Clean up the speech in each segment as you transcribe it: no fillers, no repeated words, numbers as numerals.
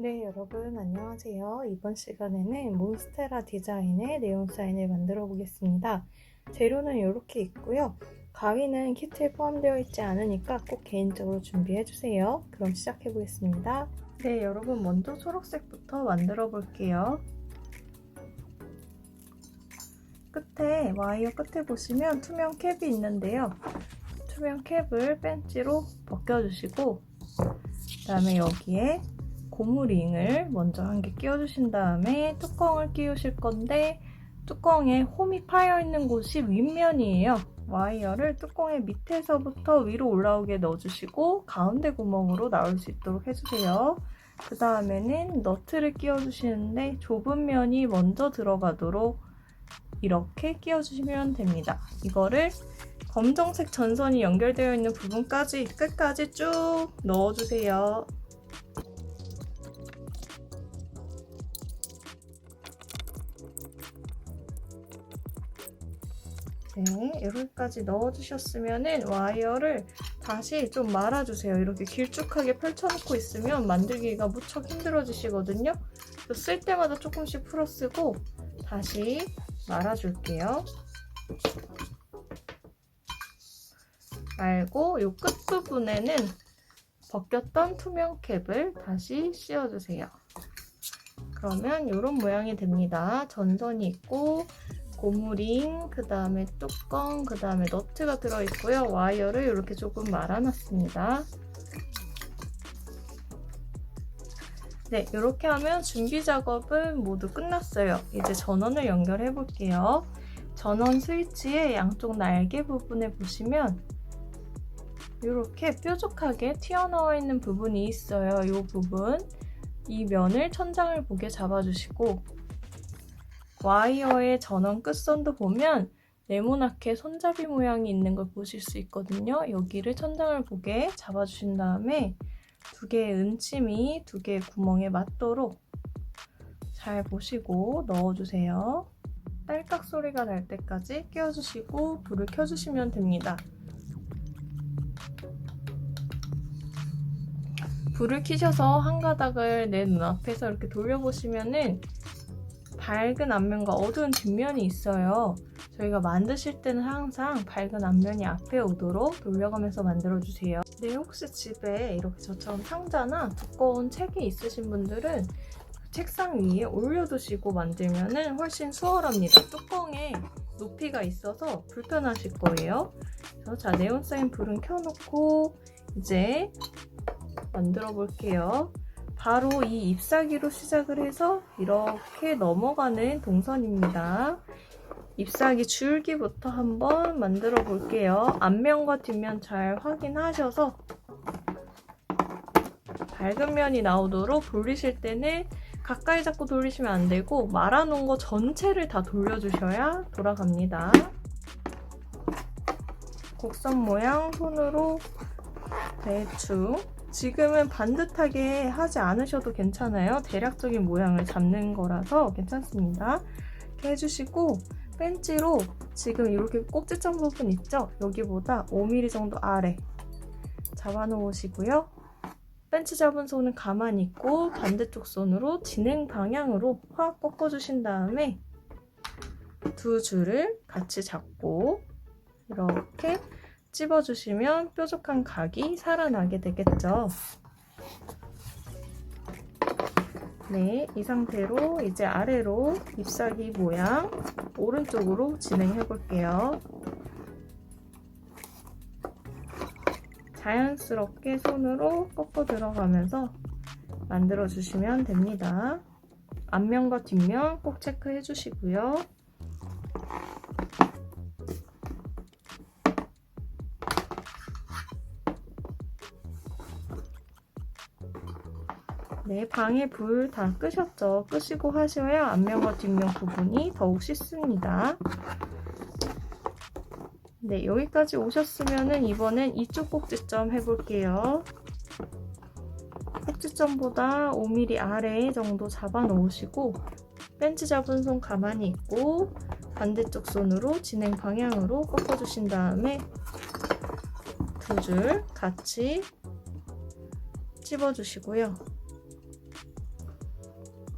네, 여러분 안녕하세요. 이번 시간에는 몬스테라 디자인의 네온 사인을 만들어 보겠습니다. 재료는 이렇게 있고요. 가위는 키트에 포함되어 있지 않으니까 꼭 개인적으로 준비해 주세요. 그럼 시작해 보겠습니다. 네, 여러분 먼저 초록색부터 만들어 볼게요. 끝에 와이어 끝에 보시면 투명 캡이 있는데요. 투명 캡을 벤치로 벗겨주시고 그 다음에 여기에 고무링을 먼저 한 개 끼워주신 다음에 뚜껑을 끼우실 건데 뚜껑에 홈이 파여 있는 곳이 윗면이에요. 와이어를 뚜껑의 밑에서부터 위로 올라오게 넣어주시고 가운데 구멍으로 나올 수 있도록 해주세요. 그 다음에는 너트를 끼워주시는데 좁은 면이 먼저 들어가도록 이렇게 끼워주시면 됩니다. 이거를 검정색 전선이 연결되어 있는 부분까지 끝까지 쭉 넣어주세요. 네, 여기까지 넣어주셨으면 와이어를 다시 좀 말아주세요. 이렇게 길쭉하게 펼쳐놓고 있으면 만들기가 무척 힘들어지시거든요. 쓸 때마다 조금씩 풀어쓰고 다시 말아줄게요. 말고 이 끝부분에는 벗겼던 투명 캡을 다시 씌워주세요. 그러면 이런 모양이 됩니다. 전선이 있고 고무링, 그 다음에 뚜껑, 그 다음에 너트가 들어있고요. 와이어를 이렇게 조금 말아놨습니다. 네, 이렇게 하면 준비 작업은 모두 끝났어요. 이제 전원을 연결해 볼게요. 전원 스위치의 양쪽 날개 부분에 보시면 이렇게 뾰족하게 튀어나와 있는 부분이 있어요. 이 부분, 이 면을 천장을 보게 잡아주시고 와이어의 전원 끝선도 보면 네모나게 손잡이 모양이 있는 걸 보실 수 있거든요. 여기를 천장을 보게 잡아주신 다음에 두 개의 은침이 두 개의 구멍에 맞도록 잘 보시고 넣어주세요. 딸깍 소리가 날 때까지 끼워주시고 불을 켜주시면 됩니다. 불을 켜셔서 한 가닥을 내 눈앞에서 이렇게 돌려보시면은 밝은 앞면과 어두운 뒷면이 있어요. 저희가 만드실 때는 항상 밝은 앞면이 앞에 오도록 돌려가면서 만들어주세요. 네, 혹시 집에 이렇게 저처럼 상자나 두꺼운 책이 있으신 분들은 책상 위에 올려두시고 만들면 훨씬 수월합니다. 뚜껑에 높이가 있어서 불편하실 거예요. 그래서 자, 네온사인 불은 켜놓고 이제 만들어 볼게요. 바로 이 잎사귀로 시작을 해서 이렇게 넘어가는 동선입니다. 잎사귀 줄기부터 한번 만들어 볼게요. 앞면과 뒷면 잘 확인하셔서 밝은 면이 나오도록 돌리실 때는 가까이 잡고 돌리시면 안 되고 말아놓은 거 전체를 다 돌려주셔야 돌아갑니다. 곡선 모양 손으로 대충, 지금은 반듯하게 하지 않으셔도 괜찮아요. 대략적인 모양을 잡는 거라서 괜찮습니다. 이렇게 해주시고 벤치로 지금 이렇게 꼭지점 부분 있죠? 여기보다 5mm 정도 아래 잡아 놓으시고요. 벤치 잡은 손은 가만히 있고 반대쪽 손으로 진행 방향으로 확 꺾어주신 다음에 두 줄을 같이 잡고 이렇게 찝어주시면 뾰족한 각이 살아나게 되겠죠. 네, 이 상태로 이제 아래로 잎사귀 모양 오른쪽으로 진행해 볼게요. 자연스럽게 손으로 꺾어 들어가면서 만들어 주시면 됩니다. 앞면과 뒷면 꼭 체크해 주시고요. 네, 방에 불 다 끄셨죠? 끄시고 하셔야 앞면과 뒷면 부분이 더욱 씻습니다. 네, 여기까지 오셨으면 이번엔 이쪽 꼭지점 해볼게요. 꼭지점보다 5mm 아래 정도 잡아 놓으시고 벤치 잡은 손 가만히 있고 반대쪽 손으로 진행 방향으로 꺾어주신 다음에 두 줄 같이 찝어주시고요.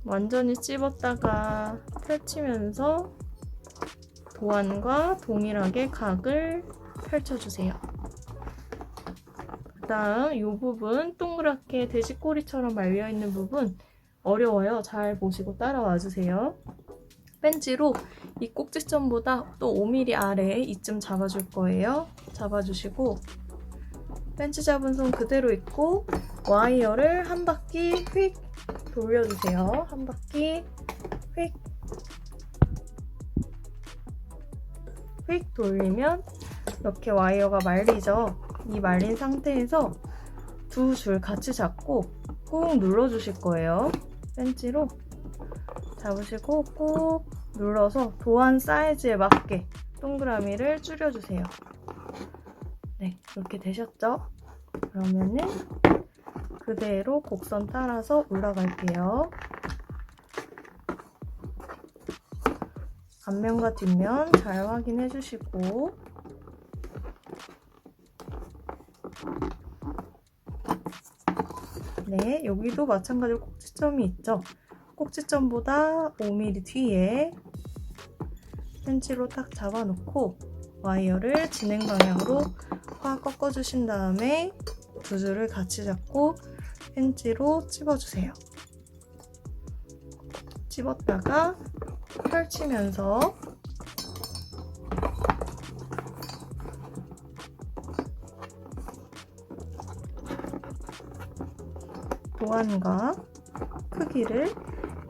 완전히 찝었다가 펼치면서 도안과 동일하게 각을 펼쳐주세요. 그 다음 이 부분 동그랗게 돼지꼬리처럼 말려있는 부분 어려워요. 잘 보시고 따라와 주세요. 벤치로 이 꼭지점보다 또 5mm 아래 이쯤 잡아줄 거예요. 잡아주시고 벤치 잡은 손 그대로 있고 와이어를 한 바퀴 휙 돌려주세요. 한 바퀴 휙 돌리면 이렇게 와이어가 말리죠. 이 말린 상태에서 두 줄 같이 잡고 꾹 눌러주실 거예요. 벤치로 잡으시고 꾹 눌러서 도안 사이즈에 맞게 동그라미를 줄여주세요. 네, 이렇게 되셨죠? 그러면은 그대로 곡선 따라서 올라갈게요. 앞면과 뒷면 잘 확인해 주시고 네, 여기도 마찬가지로 꼭지점이 있죠? 꼭지점보다 5mm 뒤에 펜치로 딱 잡아놓고 와이어를 진행 방향으로 확 꺾어주신 다음에 두 줄을 같이 잡고 펜치로 찝어주세요. 찝었다가 펼치면서 도안과 크기를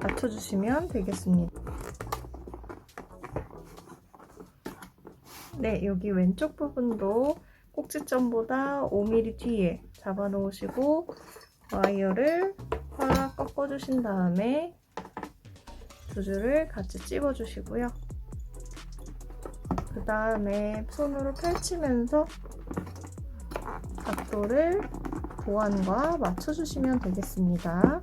맞춰주시면 되겠습니다. 네, 여기 왼쪽 부분도 꼭지점보다 5mm 뒤에 잡아 놓으시고 와이어를 확 꺾어주신 다음에 두 줄을 같이 찝어 주시고요. 그 다음에 손으로 펼치면서 각도를 도안과 맞춰주시면 되겠습니다.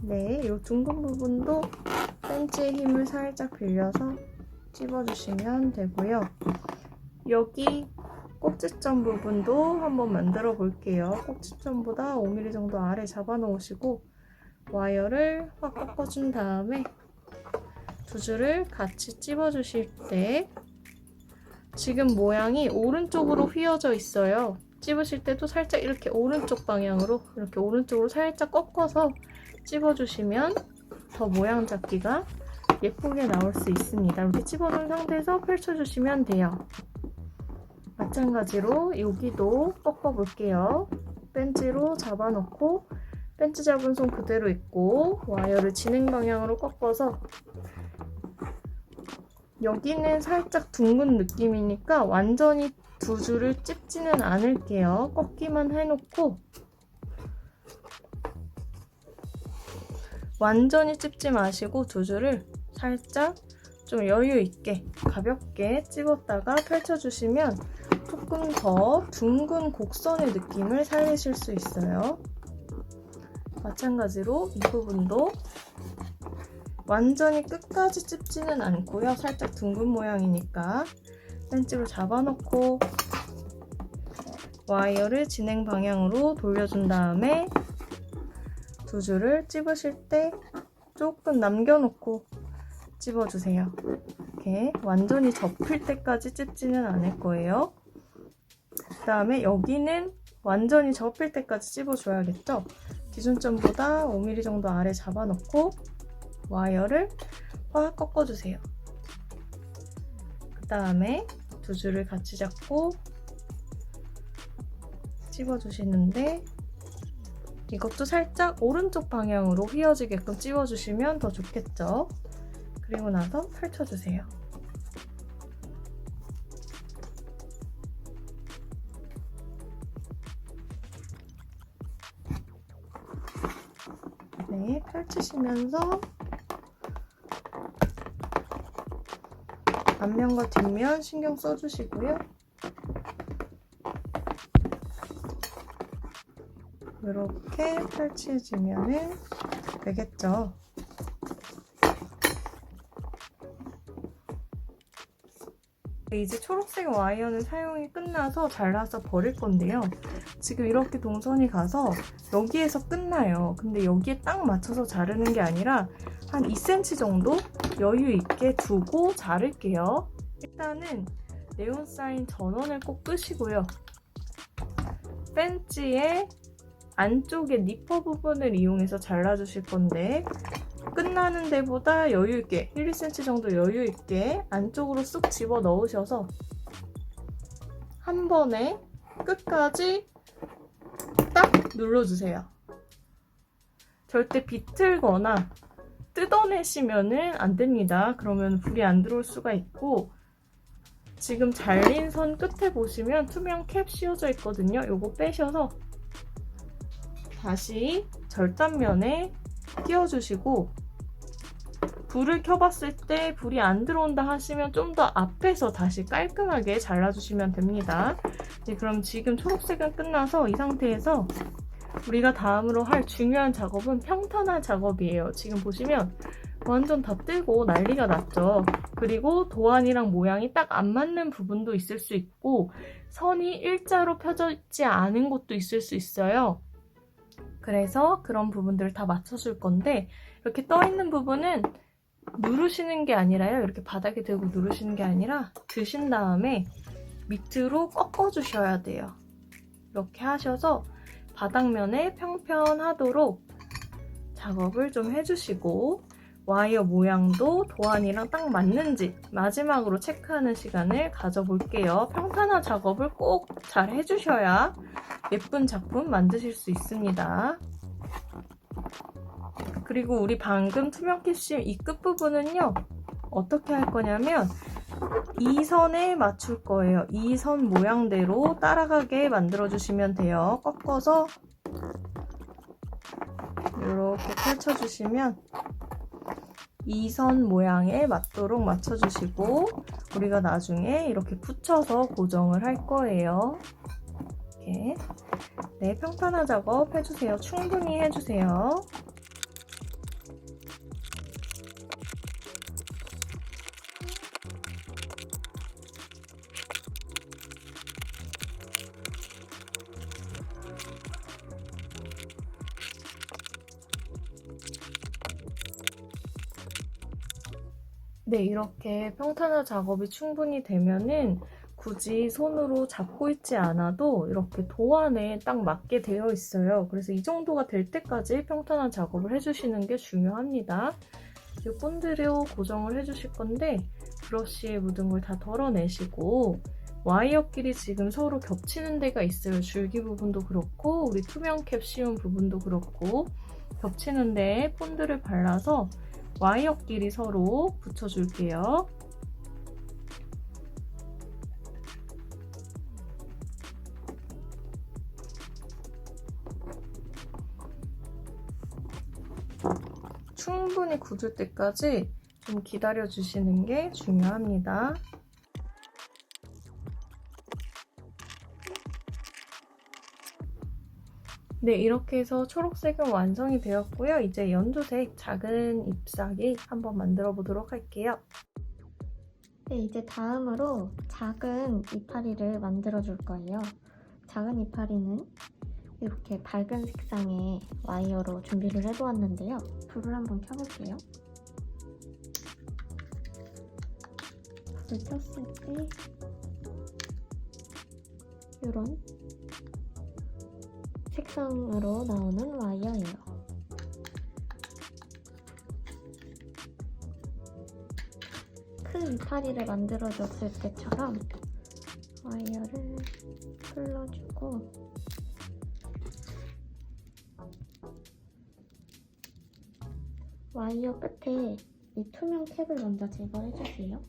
네, 이 둥근 부분도 벤치의 힘을 살짝 빌려서 찝어주시면 되고요. 여기 꼭지점 부분도 한번 만들어 볼게요. 꼭지점보다 5mm 정도 아래 잡아 놓으시고 와이어를 확 꺾어준 다음에 두 줄을 같이 찝어 주실 때 지금 모양이 오른쪽으로 휘어져 있어요. 찝으실 때도 살짝 이렇게 오른쪽 방향으로 이렇게 오른쪽으로 살짝 꺾어서 찝어 주시면 더 모양 잡기가 예쁘게 나올 수 있습니다. 이렇게 찝어놓은 상태에서 펼쳐주시면 돼요. 마찬가지로 여기도 꺾어 볼게요. 벤치로 잡아놓고 벤치 잡은 손 그대로 있고 와이어를 진행 방향으로 꺾어서 여기는 살짝 둥근 느낌이니까 완전히 두 줄을 찝지는 않을게요. 꺾기만 해놓고 완전히 찝지 마시고 두 줄을 살짝 좀 여유 있게 가볍게 찝었다가 펼쳐주시면 조금 더 둥근 곡선의 느낌을 살리실 수 있어요. 마찬가지로 이 부분도 완전히 끝까지 찝지는 않고요. 살짝 둥근 모양이니까 벤치로 잡아놓고 와이어를 진행 방향으로 돌려준 다음에 두 줄을 찝으실 때 조금 남겨놓고 찝어주세요. 이렇게 완전히 접힐 때까지 찝지는 않을 거예요. 그 다음에 여기는 완전히 접힐 때까지 찝어줘야겠죠? 기준점보다 5mm 정도 아래 잡아놓고 와이어를 확 꺾어주세요. 그 다음에 두 줄을 같이 잡고 찝어주시는데 이것도 살짝 오른쪽 방향으로 휘어지게끔 찝어주시면 더 좋겠죠? 그리고 나서 펼쳐주세요. 네, 펼치시면서 앞면과 뒷면 신경 써주시고요. 이렇게 펼쳐지면 되겠죠. 네, 이제 초록색 와이어는 사용이 끝나서 잘라서 버릴 건데요. 지금 이렇게 동선이 가서 여기에서 끝나요. 근데 여기에 딱 맞춰서 자르는 게 아니라 한 2cm 정도 여유 있게 두고 자를게요. 일단은 네온사인 전원을 꼭 끄시고요. 팬츠의 안쪽에 니퍼 부분을 이용해서 잘라주실 건데 끝나는 데보다 여유 있게 1, 2cm 정도 여유 있게 안쪽으로 쑥 집어 넣으셔서 한 번에 끝까지 딱 눌러주세요. 절대 비틀거나 뜯어내시면은 안 됩니다. 그러면 불이 안 들어올 수가 있고, 지금 잘린 선 끝에 보시면 투명 캡 씌워져 있거든요. 요거 빼셔서 다시 절단면에 끼워주시고, 불을 켜봤을 때 불이 안 들어온다 하시면 좀 더 앞에서 다시 깔끔하게 잘라주시면 됩니다. 네, 그럼 지금 초록색은 끝나서 이 상태에서 우리가 다음으로 할 중요한 작업은 평탄화 작업이에요. 지금 보시면 완전 다 뜨고 난리가 났죠. 그리고 도안이랑 모양이 딱 안 맞는 부분도 있을 수 있고 선이 일자로 펴져 있지 않은 곳도 있을 수 있어요. 그래서 그런 부분들을 다 맞춰줄 건데, 이렇게 떠 있는 부분은 누르시는 게 아니라요. 이렇게 바닥에 대고 누르시는 게 아니라 드신 다음에 밑으로 꺾어주셔야 돼요. 이렇게 하셔서 바닥면에 평평하도록 작업을 좀 해주시고, 와이어 모양도 도안이랑 딱 맞는지 마지막으로 체크하는 시간을 가져볼게요. 평탄화 작업을 꼭 잘 해주셔야 예쁜 작품 만드실 수 있습니다. 그리고 우리 방금 투명 캡슐 이 끝부분은요, 어떻게 할 거냐면 이 선에 맞출 거예요. 이 선 모양대로 따라가게 만들어주시면 돼요. 꺾어서 이렇게 펼쳐주시면 이 선 모양에 맞도록 맞춰주시고, 우리가 나중에 이렇게 붙여서 고정을 할 거예요. 이렇게. 네, 평탄화 작업 해주세요. 충분히 해주세요. 네, 이렇게 평탄화 작업이 충분히 되면은 굳이 손으로 잡고 있지 않아도 이렇게 도안에 딱 맞게 되어 있어요. 그래서 이 정도가 될 때까지 평탄화 작업을 해주시는 게 중요합니다. 이제 본드로 고정을 해주실 건데, 브러쉬에 묻은 걸 다 덜어내시고, 와이어끼리 지금 서로 겹치는 데가 있어요. 줄기 부분도 그렇고 우리 투명 캡 씌운 부분도 그렇고 겹치는 데에 본드를 발라서 와이어끼리 서로 붙여줄게요. 충분히 굳을 때까지 좀 기다려주시는 게 중요합니다. 네, 이렇게 해서 초록색은 완성이 되었고요. 이제 연두색 작은 잎사귀 한번 만들어 보도록 할게요. 네, 이제 다음으로 작은 이파리를 만들어 줄 거예요. 작은 이파리는 이렇게 밝은 색상의 와이어로 준비를 해보았는데요. 불을 한번 켜볼게요. 불을 켰을 때 이런 색상으로 나오는 와이어예요. 큰 이파리를 만들어줬을 때처럼 와이어를 풀러주고 와이어 끝에 이 투명 캡을 먼저 제거해주세요.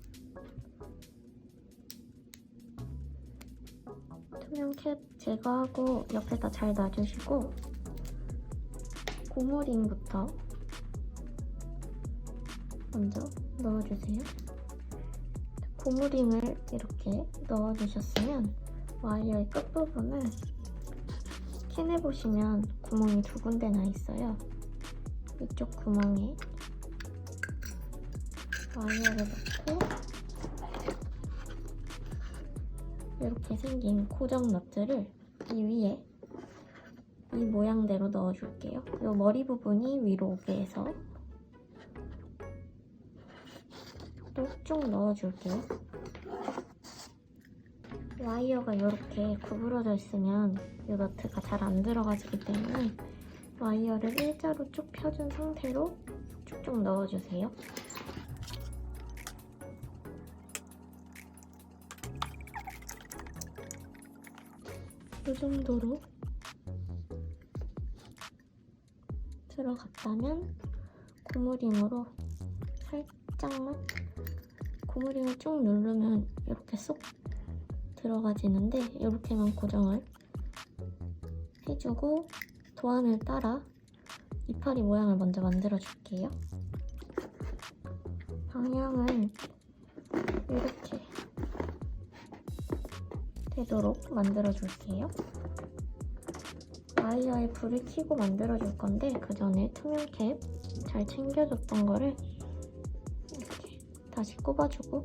투명 캡 제거하고 옆에다 잘 놔주시고 고무링부터 먼저 넣어주세요. 고무링을 이렇게 넣어주셨으면 와이어의 끝부분을 스캔해보시면 구멍이 두 군데 나 있어요. 이쪽 구멍에 와이어를 넣고 이렇게 생긴 고정 너트를 이 위에 이 모양대로 넣어줄게요. 이 머리 부분이 위로 오게 해서 또 쭉 넣어줄게요. 와이어가 이렇게 구부러져 있으면 이 너트가 잘 안 들어가지기 때문에 와이어를 일자로 쭉 펴준 상태로 쭉쭉 넣어주세요. 이 정도로 들어갔다면 고무링으로 살짝만, 고무링을 쭉 누르면 이렇게 쏙 들어가지는데 이렇게만 고정을 해주고 도안을 따라 이파리 모양을 먼저 만들어 줄게요. 방향은 이렇게 되도록 만들어 줄게요. 와이어에 불을 켜고 만들어 줄 건데 그 전에 투명 캡 잘 챙겨줬던 거를 이렇게 다시 꼽아주고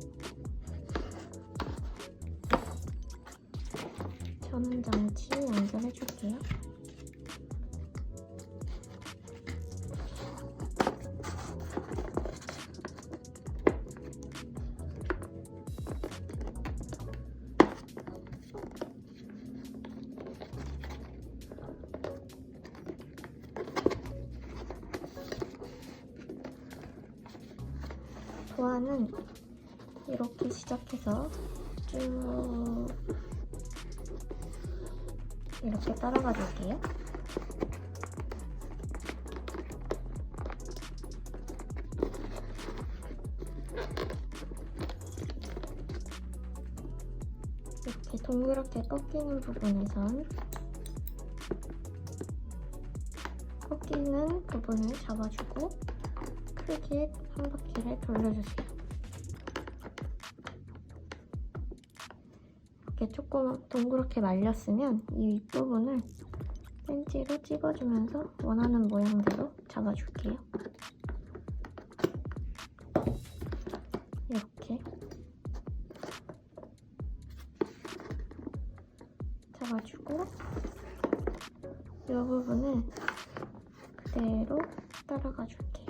전원 장치 연결해 줄게요. 도안은 이렇게 시작해서 쭉 이렇게 따라가 줄게요. 이렇게 동그랗게 꺾이는 부분에선 꺾이는 부분을 잡아주고 크게 한 바퀴를 돌려주세요. 이렇게 조금 동그랗게 말렸으면 이 윗부분을 펜치로 찍어주면서 원하는 모양대로 잡아줄게요. 이렇게 잡아주고 이 부분을 그대로 따라가 줄게요.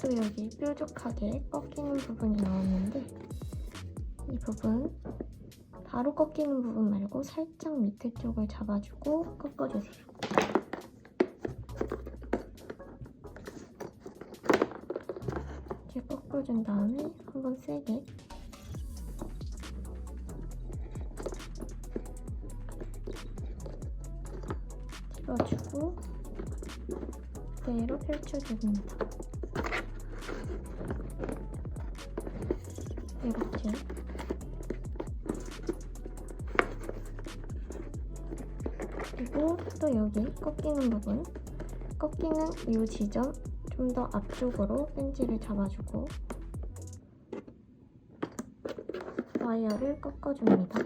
또 여기 뾰족하게 꺾이는 부분이 나왔는데 이 부분 바로 꺾이는 부분 말고 살짝 밑에 쪽을 잡아주고 꺾어주세요. 이렇게 꺾어준 다음에 한번 세게 집어주고 그대로 펼쳐줍니다. 이렇게 그리고 또 여기 꺾이는 부분, 꺾이는 이 지점 좀 더 앞쪽으로 펜치를 잡아주고 와이어를 꺾어줍니다.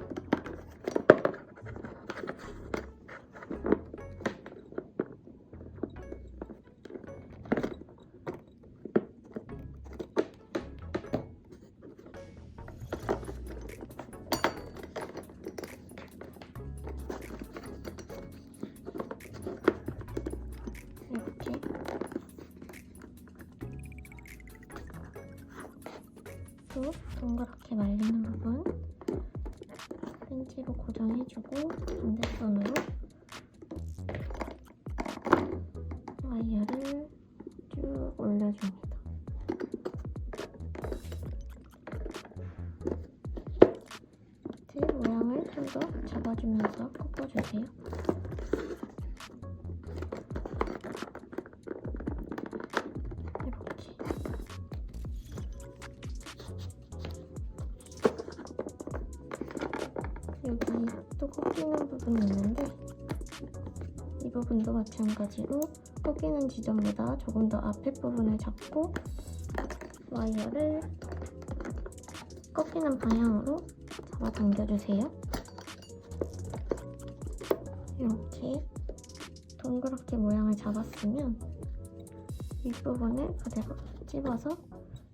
이렇게 또 동그랗게 말리는 부분 펜치로 고정해주고 반대손으로 와이어를 쭉 올려줍니다. 밑에 모양을 좀 더 잡아주면서 꺾어주세요. 여기 또 꺾이는 부분이 있는데 이 이 부분도 마찬가지로 꺾이는 지점보다 조금 더 앞에 부분을 잡고 와이어를 꺾이는 방향으로 잡아당겨주세요. 이렇게 동그랗게 모양을 잡았으면 윗부분을 그대로 찝어서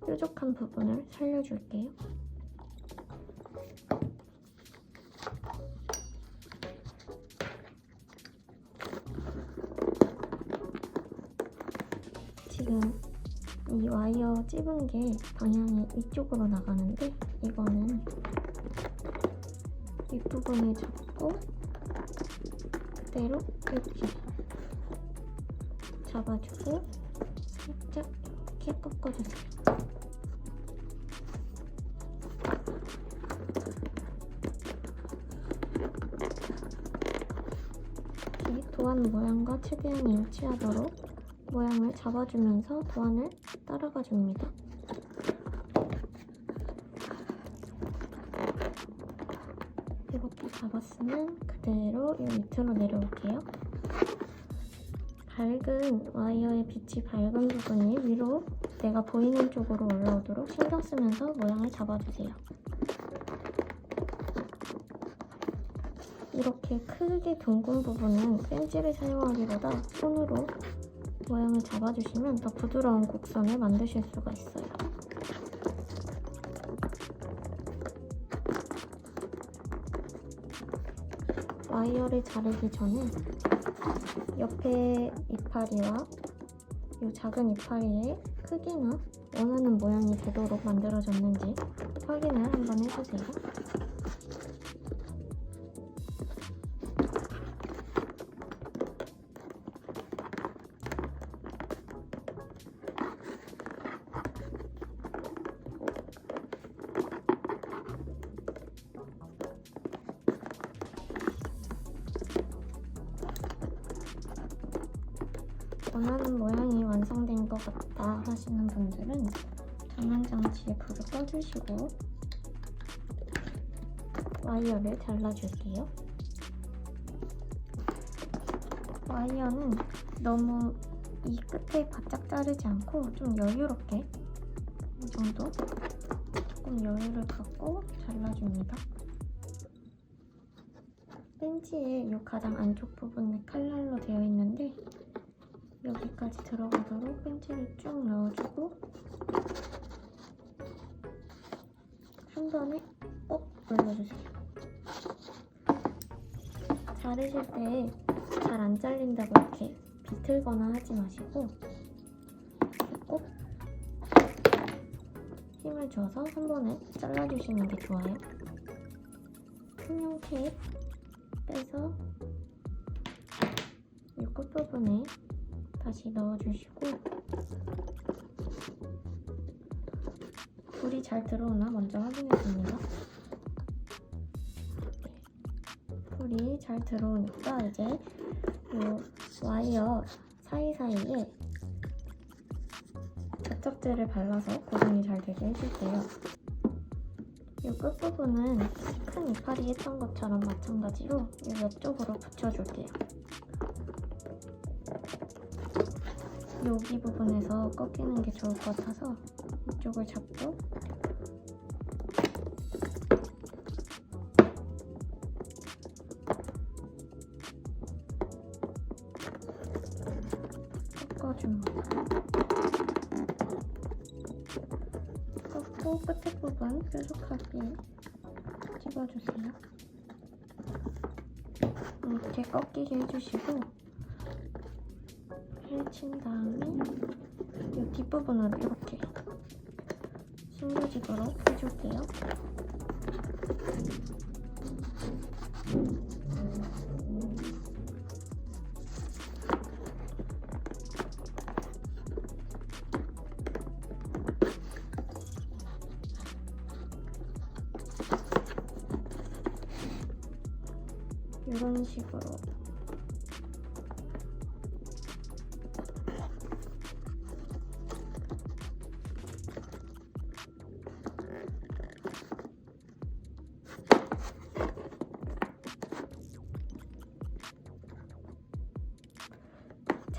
뾰족한 부분을 살려줄게요. 지금 이 와이어 찝은 게 방향이 이쪽으로 나가는데 이거는 윗부분을 잡고 그대로 이렇게 잡아주고 살짝 이렇게 꺾어주세요. 이렇게 도안 모양과 최대한 일치하도록 모양을 잡아주면서 도안을 따라가 줍니다. 이렇게 잡았으면 그대로 이 밑으로 내려올게요. 밝은 와이어의 빛이 밝은 부분이 위로 내가 보이는 쪽으로 올라오도록 신경 쓰면서 모양을 잡아주세요. 이렇게 크게 둥근 부분은 펜치를 사용하기보다 손으로 모양을 잡아주시면 더 부드러운 곡선을 만드실 수가 있어요. 와이어를 자르기 전에 옆에 이파리와 이 작은 이파리의 크기나 원하는 모양이 되도록 만들어졌는지 확인을 한번 해주세요. 원하는 모양이 완성된 것 같다 하시는 분들은 전원장치에 불을 꺼주시고 와이어를 잘라줄게요. 와이어는 너무 이 끝에 바짝 자르지 않고 좀 여유롭게 이 정도 조금 여유를 갖고 잘라줍니다. 벤치의 이 가장 안쪽 부분에 칼날로 되어 있는데 여기까지 들어가도록 펜치를 쭉 넣어주고 한 번에 꼭 눌러주세요. 자르실 때 잘 안 잘린다고 이렇게 비틀거나 하지 마시고 꼭 힘을 줘서 한 번에 잘라주시는 게 좋아요. 투명 테이프 빼서 이 끝부분에 다시 넣어주시고 불이 잘 들어오나 먼저 확인해줍니다. 불이 잘 들어오니까 이제 이 와이어 사이사이에 접착제를 발라서 고정이 잘 되게 해줄게요. 이 끝부분은 큰 이파리 했던 것처럼 마찬가지로 이 옆쪽으로 붙여줄게요. 여기 부분에서 꺾이는 게 좋을 것 같아서 이쪽을 잡고 꺾어줍니다. 꺾고 끝에 부분 뾰족하게 집어주세요. 이렇게 꺾이게 해주시고 펼친 다음에 이 뒷부분으로 이렇게 숨겨지도록 해줄게요. 이런 식으로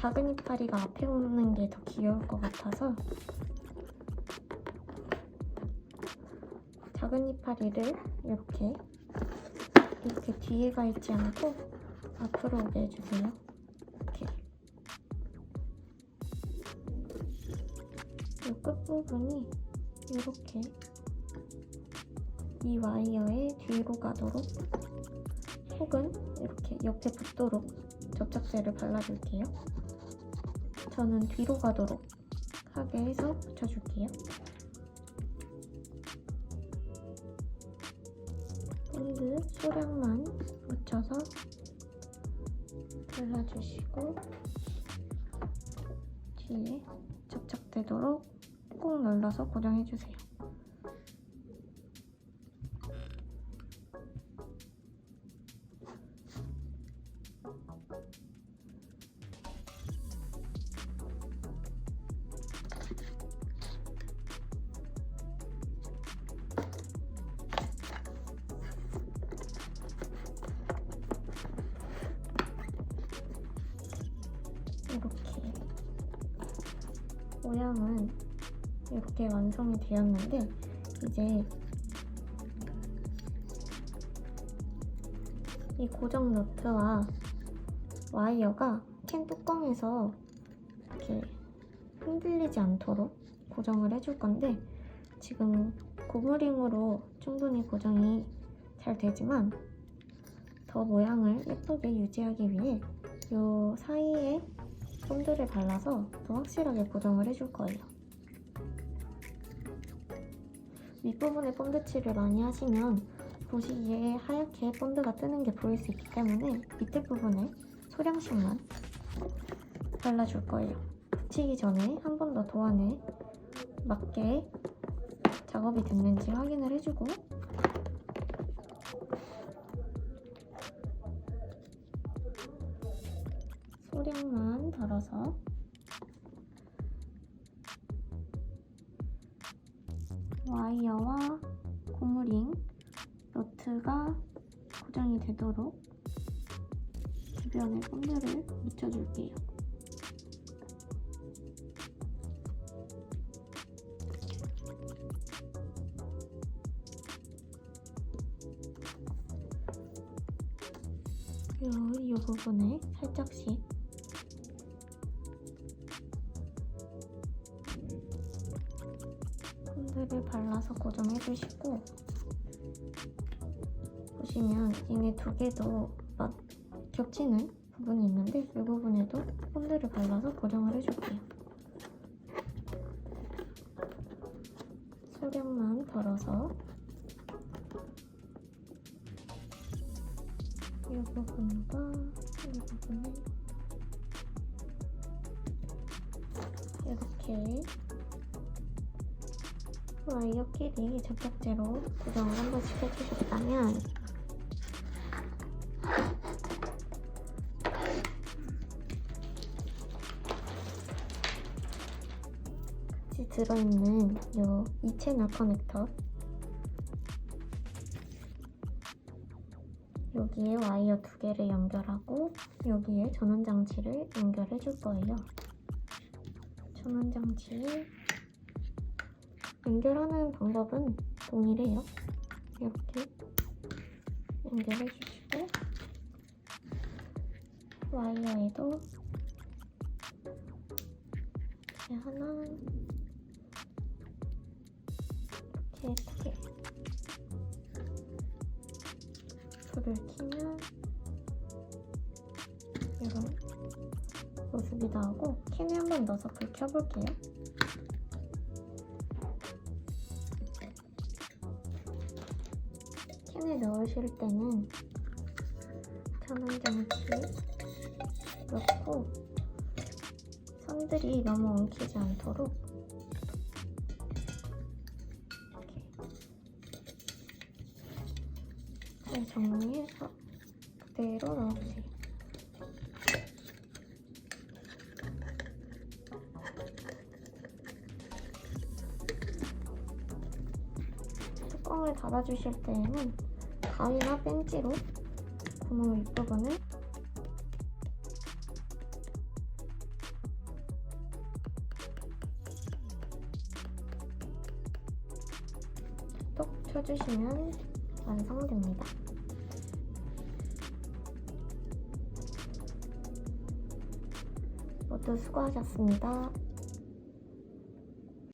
작은 이파리가 앞에 오는 게 더 귀여울 것 같아서 작은 이파리를 이렇게 뒤에 가 있지 않고 앞으로 오게 해주세요. 이렇게. 이 끝부분이 이렇게 이 와이어의 뒤로 가도록 혹은 이렇게 옆에 붙도록 접착제를 발라줄게요. 저는 뒤로 가도록 하게 해서 붙여줄게요. 본드 소량만 묻혀서 발라주시고 뒤에 접착되도록 꾹 눌러서 고정해주세요. 이렇게 모양은 이렇게 완성이 되었는데 이제 이 고정 너트와 와이어가 캔 뚜껑에서 이렇게 흔들리지 않도록 고정을 해줄 건데 지금 고무링으로 충분히 고정이 잘 되지만 더 모양을 예쁘게 유지하기 위해 이 사이에 본드를 발라서 더 확실하게 고정을 해줄 거예요. 윗부분에 본드 칠을 많이 하시면 보시기에 하얗게 본드가 뜨는 게 보일 수 있기 때문에 밑에 부분에 소량씩만 발라줄 거예요. 붙이기 전에 한 번 더 도안에 맞게 작업이 됐는지 확인을 해주고 소량만 덜어서 와이어와 고무링, 너트가 고정이 되도록 주변에 본드를 묻혀줄게요. 이 부분에 살짝씩 본드를 발라서 고정해주시고 보시면 얘네 두 개도 겹치는 부분이 있는데 이 부분에도 본드를 발라서 고정을 해줄게요. 소량만 덜어서 이 부분과 이 부분을 이렇게 와이어끼리 접착제로 고정을 한 번씩 해주셨다면 같이 들어있는 이 2채널 커넥터 여기에 와이어 두 개를 연결하고 여기에 전원장치를 연결해 줄 거예요. 전원장치 연결하는 방법은 동일해요. 이렇게 연결해 주시고 와이어에도 이렇게 하나 이렇게 두 개 불을 켜면 이런 모습이 나오고 캔에 한 번 넣어서 불 켜볼게요. 캔에 넣으실 때는 전원장치 넣고 선들이 너무 엉키지 않도록 잘 정리해서 그대로 넣어주세요. 뚜껑을 닫아주실 때에는 가위나 벤치로 구멍 윗부분을 펴주시면 완성됩니다. 모두 수고하셨습니다.